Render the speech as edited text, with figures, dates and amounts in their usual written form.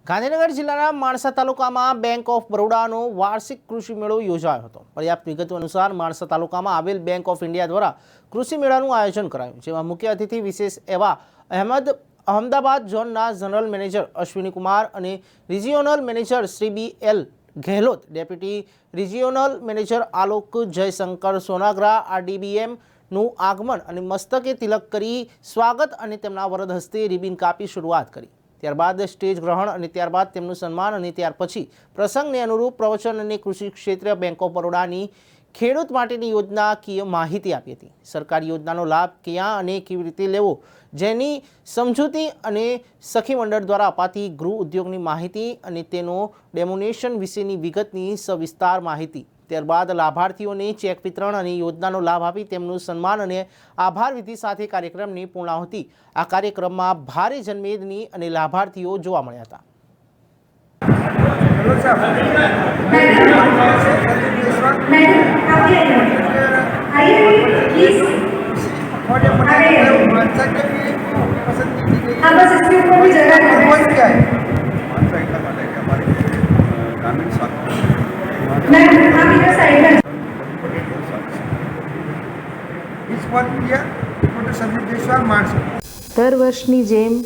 ગાંધીનગર જિલ્લાના માણસા તાલુકામાં bank of બરોડાનો વાર્ષિક કૃષિ મેળો યોજાયો હતો। પર્યાપ્ત વિગતો અનુસાર માણસા તાલુકામાં આવેલ બેંક ઓફ ઇન્ડિયા દ્વારા કૃષિ મેળાનું આયોજન કરાયું, જેમાં મુખ્ય અતિથિ વિશેષ એવા અહમદાબાદ ઝોનના જનરલ મેનેજર અશ્વિની કુમાર અને regional manager Shri BL Gehlot, deputy regional manager Alok Jayshankar Sonagara RDBM નું આગમન અને મસ્તકે તિલક કરી સ્વાગત અને તેમના વરદ હસ્તે રિબિન કાપી શરૂઆત કરી। ત્યારબાદ સ્ટેજ ગ્રહણ અને ત્યારબાદ તેમનું સન્માન અને ત્યાર પછી પ્રસંગને અનુરૂપ પ્રવચન અને કૃષિ ક્ષેત્રે બેંક ઓફ બરોડાની ખેડૂત માટેની યોજનાકીય માહિતી આપી હતી। સરકારી યોજનાનો લાભ ક્યાં અને કેવી રીતે લેવો, જેની સમજૂતી અને સખી મંડળ દ્વારા અપાતી ગૃહ ઉદ્યોગની માહિતી અને તેનો ડેમોનેશન વિશેની વિગતની સવિસ્તાર માહિતી। ત્યારબાદ લાભાર્થીઓને ચેક વિતરણ અને યોજનાનો લાભ આપી તેમનું સન્માન અને આભાર વિધિ સાથે કાર્યક્રમની પૂર્ણાહુતિ। આ કાર્યક્રમમાં ભારે જનમેદની અને લાભાર્થીઓ જોવા મળ્યા હતા। દર વર્ષની જેમ